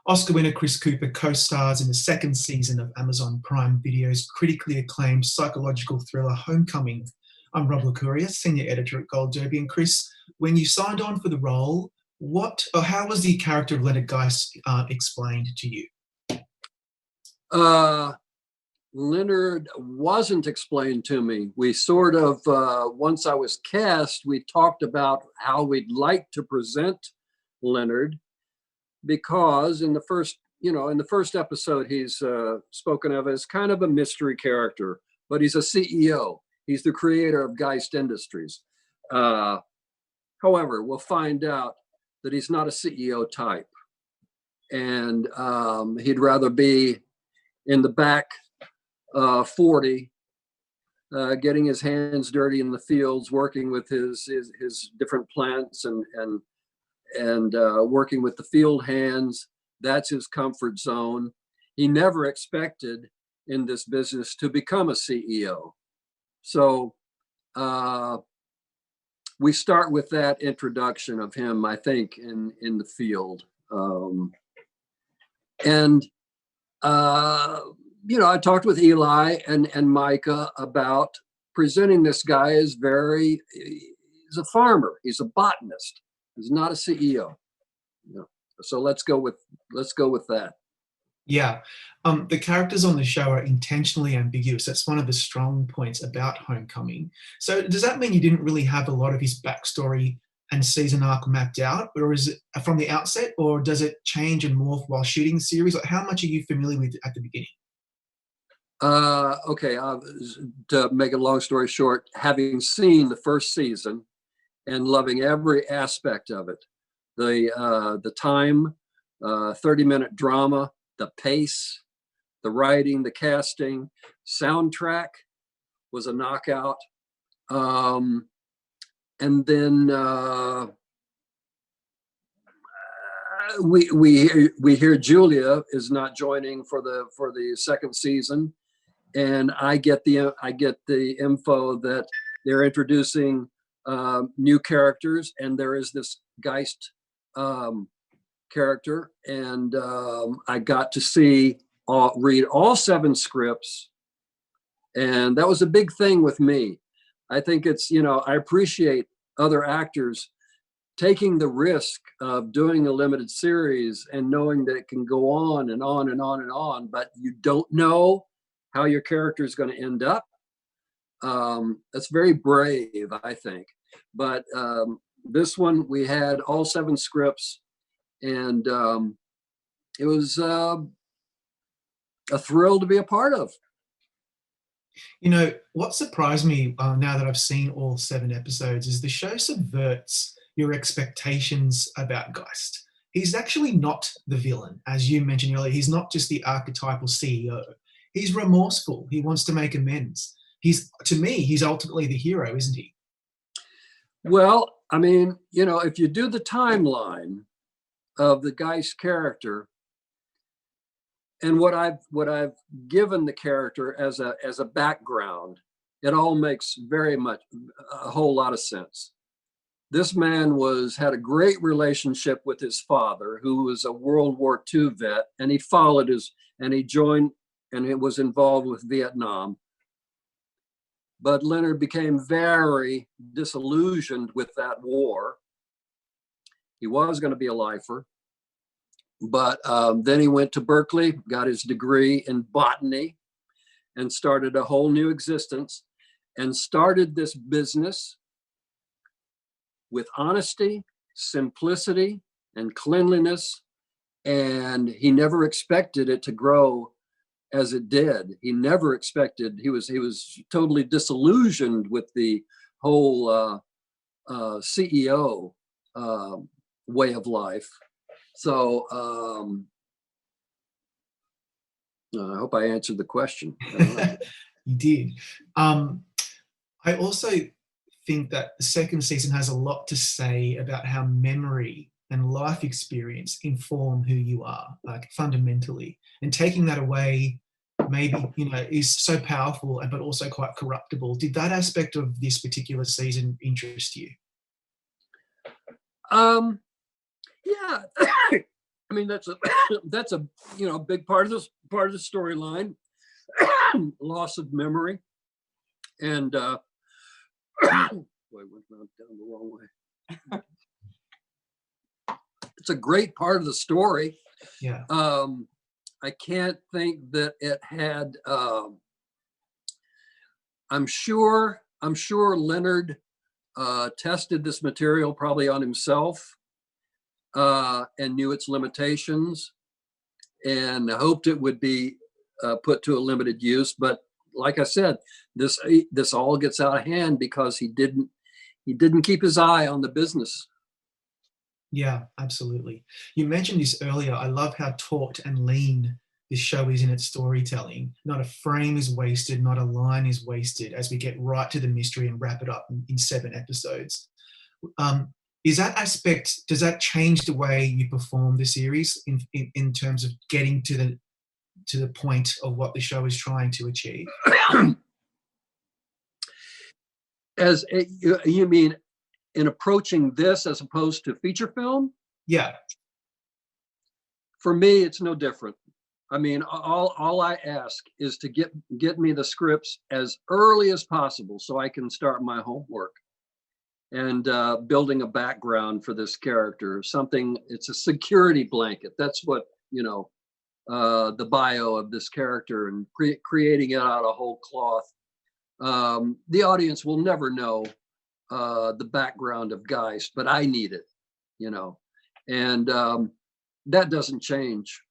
Oscar winner Chris Cooper co-stars in the second season of Amazon Prime Video's critically acclaimed psychological thriller Homecoming. I'm Rob Licuria, senior editor at Gold Derby. And Chris, when you signed on for the role, how was the character of Leonard Geist explained to you? Leonard wasn't explained to me. We sort of, once I was cast, we talked about how we'd like to present Leonard, because in the first episode, he's spoken of as kind of a mystery character, but he's a CEO. He's the creator of Geist Industries. However, we'll find out that he's not a CEO type, and he'd rather be in the back 40, getting his hands dirty in the fields, working with his different plants and working with the field hands. That's his comfort zone. He never expected in this business to become a CEO. So we start with that introduction of him, I think, in the field. I talked with Eli and Micah about presenting this guy as he's a farmer, he's a botanist, he's not a CEO. So let's go with that. Yeah, the characters on the show are intentionally ambiguous. That's one of the strong points about Homecoming. So does that mean you didn't really have a lot of his backstory and season arc mapped out, or is it from the outset, or does it change and morph while shooting the series? Like, how much are you familiar with at the beginning? To make a long story short, having seen the first season and loving every aspect of it, the time, 30-minute drama, the pace, the writing, the casting, soundtrack was a knockout. And then we hear Julia is not joining for the second season, and I get the info that they're introducing new characters, and there is this Geist character, and I got to read all 7 scripts, and that was a big thing with me. I think it's, I appreciate other actors taking the risk of doing a limited series and knowing that it can go on and on and on and on, but you don't know how your character is going to end up. That's very brave, I think. But this one, we had all 7 scripts, and it was a thrill to be a part of. What surprised me now that I've seen all 7 episodes is the show subverts your expectations about Geist. He's actually not the villain. As you mentioned earlier, he's not just the archetypal CEO. He's remorseful. He wants to make amends. To me, he's ultimately the hero, isn't he? Well, I mean, if you do the timeline of the Geist character, and what I've given the character as a background, it all makes a whole lot of sense. This man had a great relationship with his father, who was a World War II vet, and he followed he joined and it was involved with Vietnam. But Leonard became very disillusioned with that war. He was going to be a lifer. But then he went to Berkeley, got his degree in botany, and started a whole new existence, and started this business with honesty, simplicity, and cleanliness. And he never expected it to grow as it did. He never expected. He was totally disillusioned with the whole CEO way of life. So I hope I answered the question. You did. I also think that the second season has a lot to say about how memory and life experience inform who you are, like fundamentally. And taking that away maybe, is so powerful, but also quite corruptible. Did that aspect of this particular season interest you? Yeah. I mean, that's a that's a big part of the storyline, loss of memory, and boy, I went down the wrong way. It's a great part of the story. Yeah. I can't think that it had. I'm sure Leonard tested this material probably on himself and knew its limitations and hoped it would be put to a limited use. But like I said, this all gets out of hand because he didn't keep his eye on the business. Yeah, absolutely. You mentioned this earlier. I love how taut and lean this show is in its storytelling. Not a frame is wasted, not a line is wasted as we get right to the mystery and wrap it up in 7 episodes. Is that aspect, does that change the way you perform the series in terms of getting to the point of what the show is trying to achieve? You mean in approaching this as opposed to feature film? Yeah. For me, it's no different. I mean, all I ask is to get me the scripts as early as possible so I can start my homework and building a background for this character. It's a security blanket. That's what, the bio of this character, and creating it out of whole cloth. The audience will never know the background of Geist, but I need it, and that doesn't change.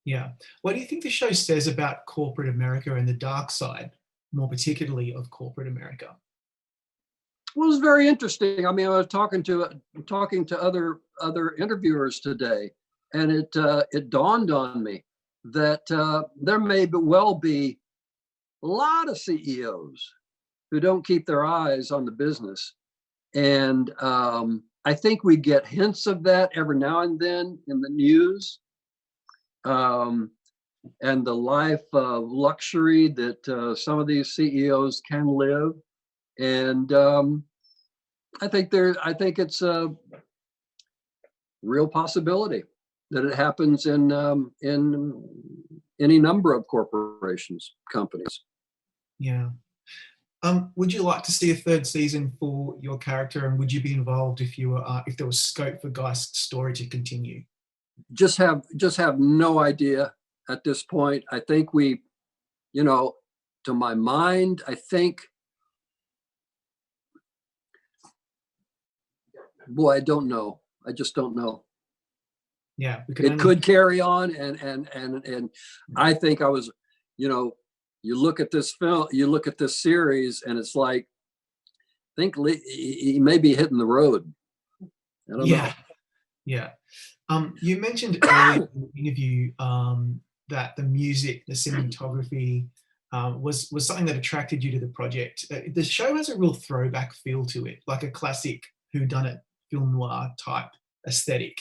Yeah. What do you think the show says about corporate America and the dark side, more particularly of corporate America? Well, it's very interesting. I mean, I was talking to other interviewers today, and it dawned on me that there may well be a lot of CEOs who don't keep their eyes on the business. And I think we get hints of that every now and then in the news. And the life of luxury that some of these CEOs can live. And I think it's a real possibility that it happens in any number of corporations, companies. Yeah. Would you like to see a 3rd season for your character, and would you be involved if there was scope for Geist's story to continue? Just have no idea at this point. I think we, to my mind, I think, boy, I don't know. I just don't know. Yeah, it could carry on, and I think I was, you look at this film, you look at this series, and it's like, I think he may be hitting the road. I don't know. Yeah. You mentioned earlier in the interview that the music, the cinematography was something that attracted you to the project. The show has a real throwback feel to it, like a classic whodunit film noir type aesthetic.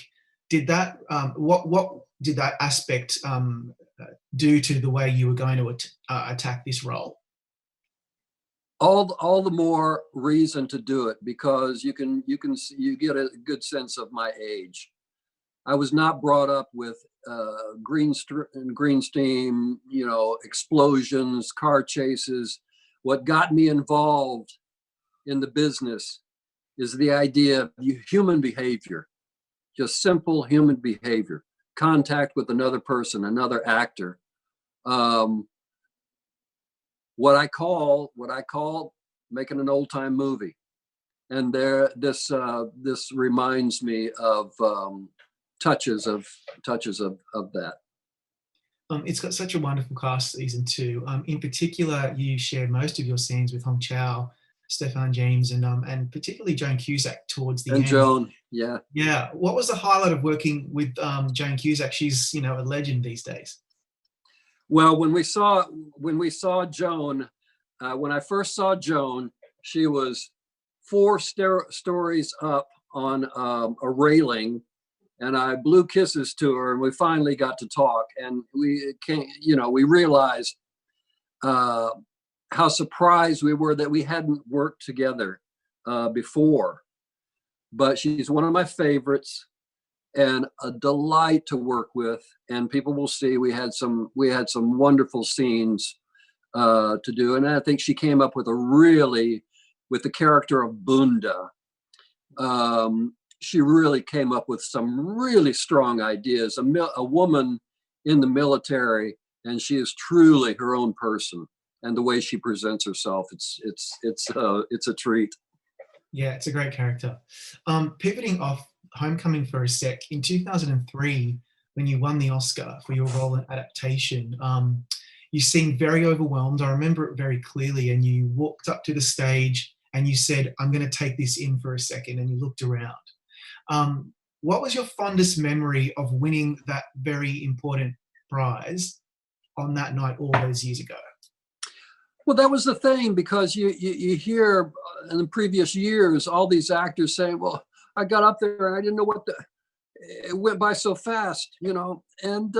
Did that what did that aspect do to the way you were going to attack this role? All the more reason to do it, because you get a good sense of my age. I was not brought up with green steam, explosions, car chases. What got me involved in the business is the idea of human behavior, just simple human behavior, contact with another person, another actor. What I call making an old time movie, and this reminds me of touches of that. It's got such a wonderful cast, season 2. In particular, you shared most of your scenes with Hong Chow, Stefan James, and particularly Joan Cusack towards the end. And Joan, yeah. Yeah. What was the highlight of working with Joan Cusack? She's a legend these days. Well, when we saw Joan, when I first saw Joan, she was 4 stories up on a railing, and I blew kisses to her, and we finally got to talk, and we realized how surprised we were that we hadn't worked together before. But she's one of my favorites, and a delight to work with. And people will see we had some wonderful scenes to do. And I think she came up with with the character of Bunda. She really came up with some really strong ideas. A woman in the military, and she is truly her own person. And the way she presents herself, it's a treat. Yeah, it's a great character. Pivoting off Homecoming for a sec, in 2003, when you won the Oscar for your role in adaptation, you seemed very overwhelmed. I remember it very clearly, and you walked up to the stage and you said, "I'm going to take this in for a second," and you looked around. What was your fondest memory of winning that very important prize on that night all those years ago? Well, that was the thing, because you hear in the previous years all these actors saying, "Well, I got up there and I didn't know it went by so fast," And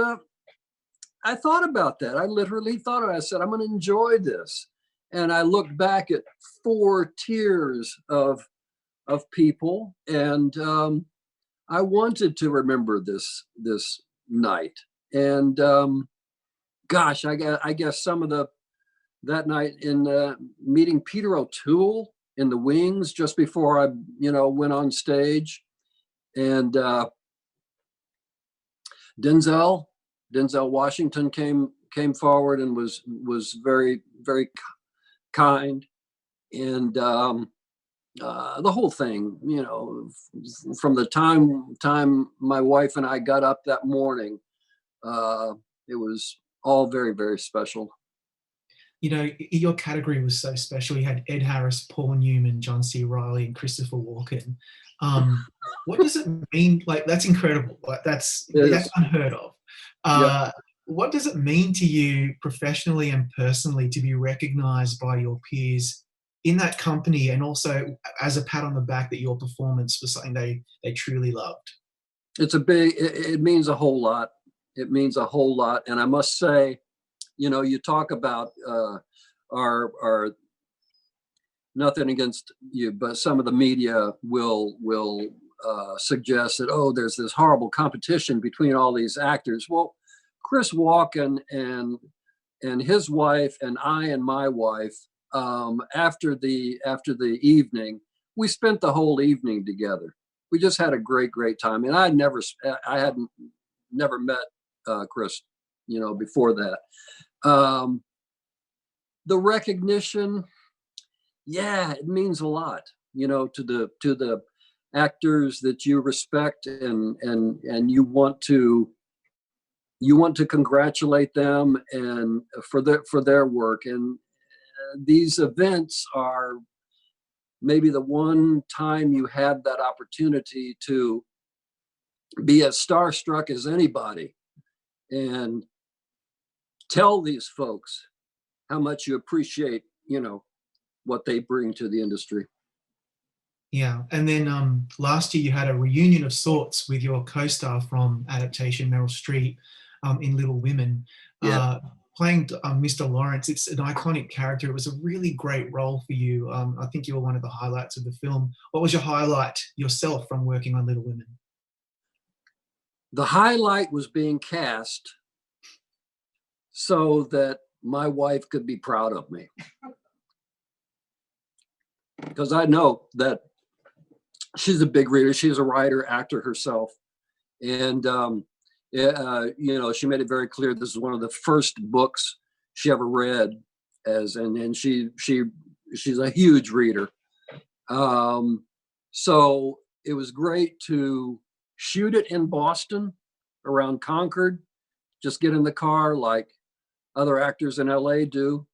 I thought about that. I literally thought of it. I said, "I'm going to enjoy this," and I looked back at 4 tiers of people, and I wanted to remember this night. And gosh, I guess some of that night in meeting Peter O'Toole in the wings just before I went on stage, and Denzel Washington came forward and was very, very kind, and the whole thing, from the time my wife and I got up that morning, it was all very, very special. Your category was so special. You had Ed Harris, Paul Newman, John C. Reilly, and Christopher Walken. What does it mean? Like, that's incredible. Like, that's unheard of. Yeah. What does it mean to you professionally and personally to be recognized by your peers in that company, and also as a pat on the back that your performance was something they truly loved? It means a whole lot. It means a whole lot. And I must say, you talk about our nothing against you, but some of the media will suggest that, oh, there's this horrible competition between all these actors. Well, Chris Walken and his wife and I and my wife, after the evening, we spent the whole evening together. We just had a great time. And I hadn't never met Chris, before that. The recognition, yeah, it means a lot, to the actors that you respect, and you want to congratulate them and for their work. And these events are maybe the one time you have that opportunity to be as starstruck as anybody and tell these folks how much you appreciate, what they bring to the industry. Yeah. And then last year you had a reunion of sorts with your co-star from adaptation, Meryl Streep, in Little Women. Yeah. Playing Mr. Lawrence, it's an iconic character. It was a really great role for you. I think you were one of the highlights of the film. What was your highlight yourself from working on Little Women? The highlight was being cast so that my wife could be proud of me. Because I know that she's a big reader. She's a writer, actor herself. And, she made it very clear this is one of the first books she ever read, and she's a huge reader. So it was great to shoot it in Boston, around Concord, just get in the car like other actors in LA do,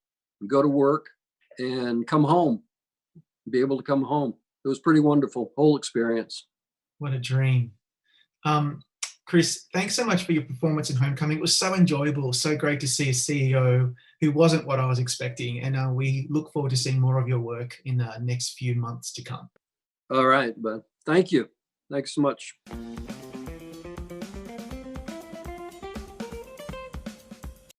go to work and come home, be able to come home. It was pretty wonderful, whole experience. What a dream. Chris, thanks so much for your performance in Homecoming. It was so enjoyable, so great to see a CEO who wasn't what I was expecting. And we look forward to seeing more of your work in the next few months to come. All right, but thank you. Thanks so much.